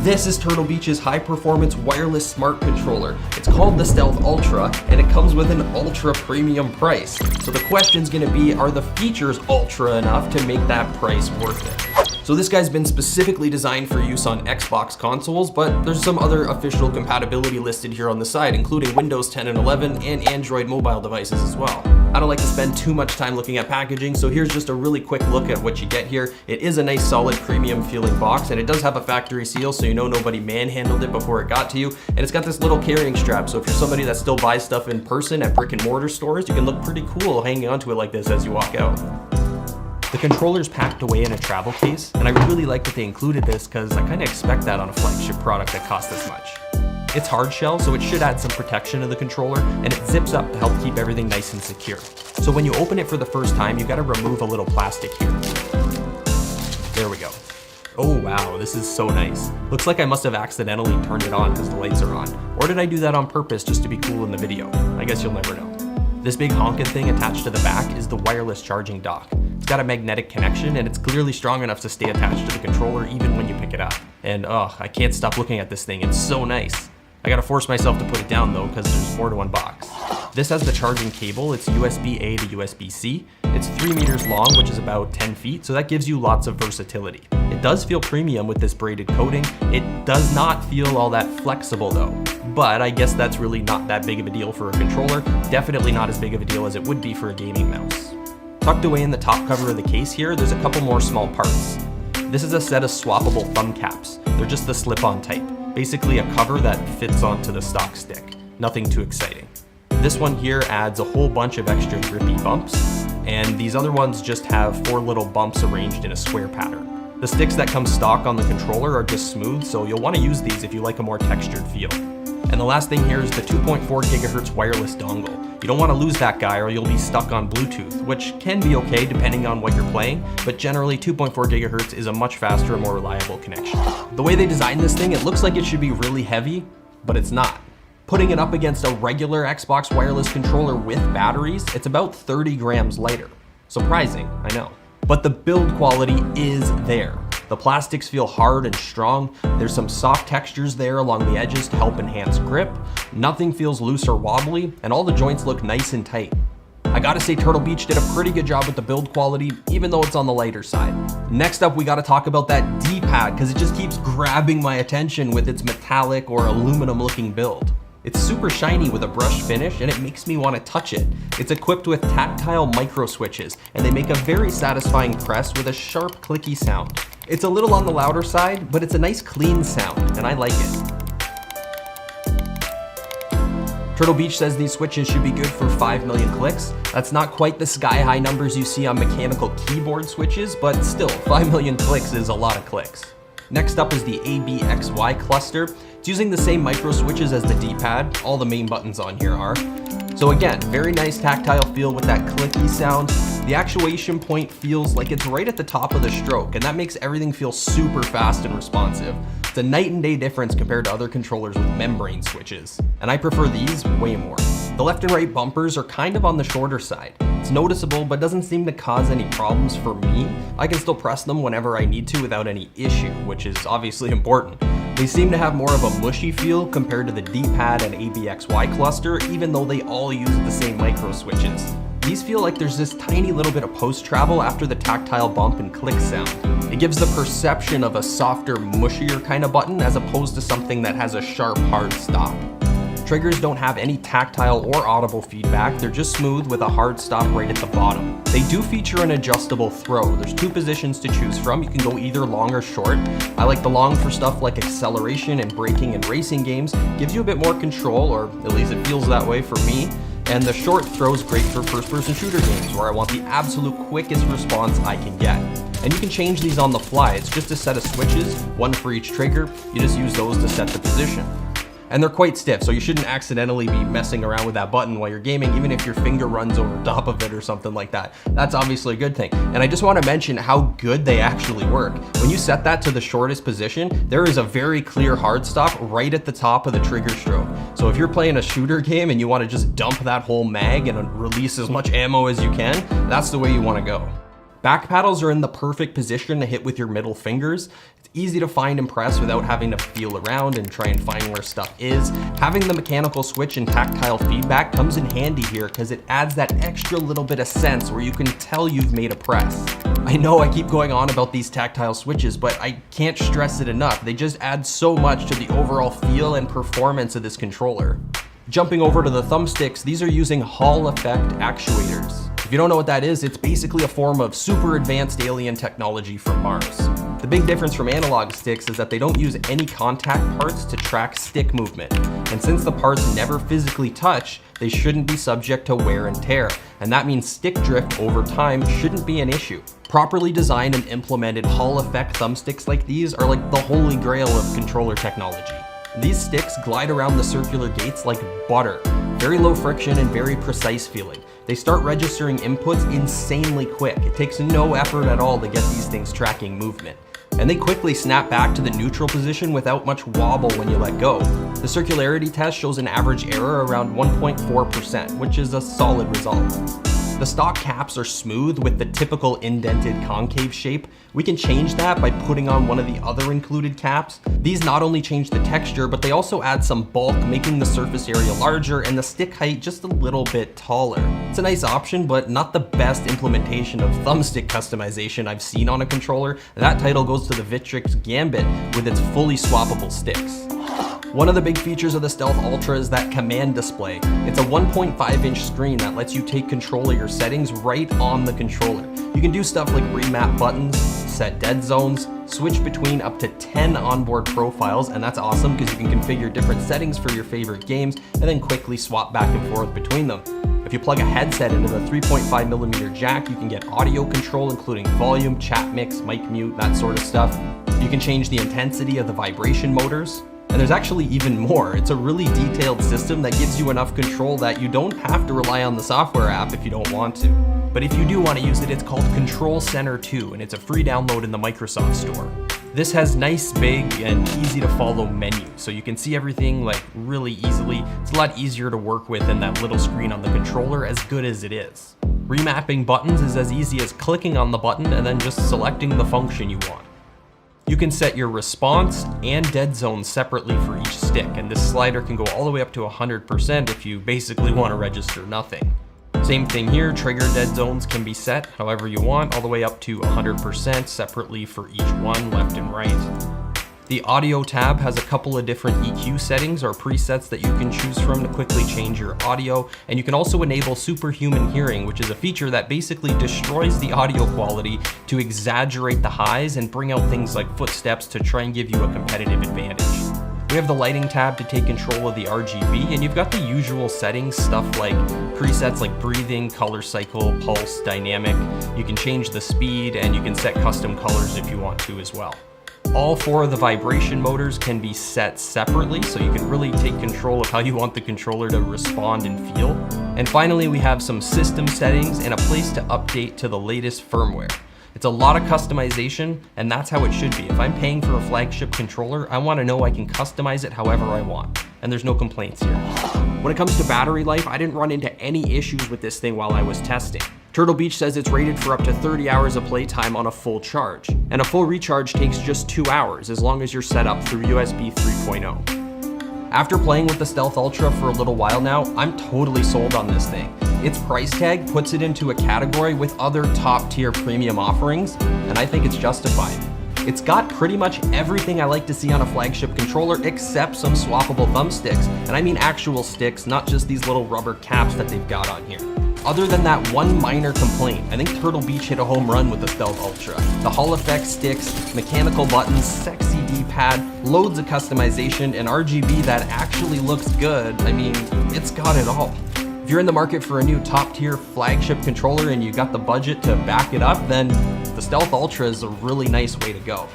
This is Turtle Beach's high-performance wireless smart controller. It's called the Stealth Ultra, and it comes with an ultra premium price. So the question's gonna be, are the features ultra enough to make that price worth it? So this guy's been specifically designed for use on Xbox consoles, but there's some other official compatibility listed here on the side, including Windows 10 and 11 and Android mobile devices as well. I don't like to spend too much time looking at packaging, so here's just a really quick look at what you get here. It is a nice solid premium feeling box, and it does have a factory seal, so you know nobody manhandled it before it got to you. And it's got this little carrying strap, so if you're somebody that still buys stuff in person at brick and mortar stores, you can look pretty cool hanging onto it like this as you walk out. The controller's packed away in a travel case, and I really like that they included this because I kind of expect that on a flagship product that costs this much. It's hard shell, so it should add some protection to the controller, and it zips up to help keep everything nice and secure. So when you open it for the first time, you gotta remove a little plastic here. There we go. Oh wow, this is so nice. Looks like I must have accidentally turned it on because the lights are on. Or did I do that on purpose just to be cool in the video? I guess you'll never know. This big honkin' thing attached to the back is the wireless charging dock. It's got a magnetic connection, and it's clearly strong enough to stay attached to the controller even when you pick it up. And I can't stop looking at this thing, it's so nice. I gotta force myself to put it down though, because there's more to unbox. This has the charging cable. It's USB-A to USB-C. It's 3 meters long, which is about 10 feet, so that gives you lots of versatility. It does feel premium with this braided coating. It does not feel all that flexible though, but I guess that's really not that big of a deal for a controller. Definitely not as big of a deal as it would be for a gaming mouse. Tucked away in the top cover of the case here, there's a couple more small parts. This is a set of swappable thumb caps. They're just the slip-on type. Basically a cover that fits onto the stock stick. Nothing too exciting. This one here adds a whole bunch of extra grippy bumps, and these other ones just have 4 little bumps arranged in a square pattern. The sticks that come stock on the controller are just smooth, so you'll want to use these if you like a more textured feel. And the last thing here is the 2.4 gigahertz wireless dongle. You don't want to lose that guy or you'll be stuck on Bluetooth, which can be okay depending on what you're playing, but generally 2.4 gigahertz is a much faster and more reliable connection. The way they designed this thing, it looks like it should be really heavy, but it's not. Putting it up against a regular Xbox wireless controller with batteries, it's about 30 grams lighter. Surprising, I know. But the build quality is there. The plastics feel hard and strong. There's some soft textures there along the edges to help enhance grip. Nothing feels loose or wobbly, and all the joints look nice and tight. I gotta say Turtle Beach did a pretty good job with the build quality, even though it's on the lighter side. Next up, we gotta talk about that D-pad, because it just keeps grabbing my attention with its metallic or aluminum looking build. It's super shiny with a brushed finish, and it makes me want to touch it. It's equipped with tactile micro switches, and they make a very satisfying press with a sharp clicky sound. It's a little on the louder side, but it's a nice clean sound, and I like it. Turtle Beach says these switches should be good for 5 million clicks. That's not quite the sky-high numbers you see on mechanical keyboard switches, but still, 5 million clicks is a lot of clicks. Next up is the ABXY cluster. It's using the same micro switches as the D-pad. All the main buttons on here are. So again, very nice tactile feel with that clicky sound. The actuation point feels like it's right at the top of the stroke, and that makes everything feel super fast and responsive. It's a night and day difference compared to other controllers with membrane switches, and I prefer these way more. The left and right bumpers are kind of on the shorter side. It's noticeable, but doesn't seem to cause any problems for me. I can still press them whenever I need to without any issue, which is obviously important. They seem to have more of a mushy feel compared to the D-pad and ABXY cluster, even though they all use the same micro switches. These feel like there's this tiny little bit of post-travel after the tactile bump and click sound. It gives the perception of a softer, mushier kind of button as opposed to something that has a sharp, hard stop. Triggers don't have any tactile or audible feedback, they're just smooth with a hard stop right at the bottom. They do feature an adjustable throw. There's 2 positions to choose from. You can go either long or short. I like the long for stuff like acceleration and braking and racing games. Gives you a bit more control, or at least it feels that way for me. And the short throw is great for first-person shooter games where I want the absolute quickest response I can get. And you can change these on the fly. It's just a set of switches, 1 for each trigger. You just use those to set the position. And they're quite stiff, so you shouldn't accidentally be messing around with that button while you're gaming, even if your finger runs over top of it or something like that. That's obviously a good thing. And I just want to mention how good they actually work. When you set that to the shortest position, there is a very clear hard stop right at the top of the trigger stroke. So if you're playing a shooter game and you want to just dump that whole mag and release as much ammo as you can, that's the way you want to go. Back paddles are in the perfect position to hit with your middle fingers. It's Easy to find and press without having to feel around and try and find where stuff is. Having the mechanical switch and tactile feedback comes in handy here because it adds that extra little bit of sense where you can tell you've made a press. I know I keep going on about these tactile switches, but I can't stress it enough. They just add so much to the overall feel and performance of this controller. Jumping over to the thumbsticks, these are using Hall effect actuators. If you don't know what that is, it's basically a form of super advanced alien technology from Mars. The big difference from analog sticks is that they don't use any contact parts to track stick movement. And since the parts never physically touch, they shouldn't be subject to wear and tear. And that means stick drift over time shouldn't be an issue. Properly designed and implemented Hall effect thumbsticks like these are like the holy grail of controller technology. These sticks glide around the circular gates like butter. Very low friction and very precise feeling. They start registering inputs insanely quick. It takes no effort at all to get these things tracking movement. And they quickly snap back to the neutral position without much wobble when you let go. The circularity test shows an average error around 1.4%, which is a solid result. The stock caps are smooth with the typical indented concave shape. We can change that by putting on one of the other included caps. These not only change the texture, but they also add some bulk, making the surface area larger and the stick height just a little bit taller. It's a nice option, but not the best implementation of thumbstick customization I've seen on a controller. That title goes to the Victrix Gambit with its fully swappable sticks. One of the big features of the Stealth Ultra is that command display. It's a 1.5-inch screen that lets you take control of your settings right on the controller. You can do stuff like remap buttons, set dead zones, switch between up to 10 onboard profiles, and that's awesome because you can configure different settings for your favorite games and then quickly swap back and forth between them. If you plug a headset into the 3.5mm jack, you can get audio control including volume, chat mix, mic mute, that sort of stuff. You can change the intensity of the vibration motors. And there's actually even more. It's a really detailed system that gives you enough control that you don't have to rely on the software app if you don't want to. But if you do want to use it, it's called Control Center 2, and it's a free download in the Microsoft Store. This has nice, big, and easy to follow menus, so you can see everything like really easily. It's a lot easier to work with than that little screen on the controller, as good as it is. Remapping buttons is as easy as clicking on the button and then just selecting the function you want. You can set your response and dead zones separately for each stick, and this slider can go all the way up to 100% if you basically want to register nothing. Same thing here, trigger dead zones can be set however you want, all the way up to 100% separately for each one, left and right. The audio tab has a couple of different EQ settings or presets that you can choose from to quickly change your audio, and you can also enable superhuman hearing, which is a feature that basically destroys the audio quality to exaggerate the highs and bring out things like footsteps to try and give you a competitive advantage. We have the lighting tab to take control of the RGB, and you've got the usual settings, stuff like presets like breathing, color cycle, pulse, dynamic. You can change the speed, and you can set custom colors if you want to as well. All four of the vibration motors can be set separately, so you can really take control of how you want the controller to respond and feel. And finally, we have some system settings and a place to update to the latest firmware. It's a lot of customization, and that's how it should be. If I'm paying for a flagship controller, I want to know I can customize it however I want, and there's no complaints here. When it comes to battery life, I didn't run into any issues with this thing while I was testing. Turtle Beach says it's rated for up to 30 hours of playtime on a full charge, and a full recharge takes just 2 hours as long as you're set up through USB 3.0. After playing with the Stealth Ultra for a little while now, I'm totally sold on this thing. Its price tag puts it into a category with other top-tier premium offerings, and I think it's justified. It's got pretty much everything I like to see on a flagship controller except some swappable thumbsticks, and I mean actual sticks, not just these little rubber caps that they've got on here. Other than that one minor complaint, I think Turtle Beach hit a home run with the Stealth Ultra. The Hall effect sticks, mechanical buttons, sexy D-pad, loads of customization, and RGB that actually looks good. I mean, it's got it all. If you're in the market for a new top-tier flagship controller and you got the budget to back it up, then the Stealth Ultra is a really nice way to go.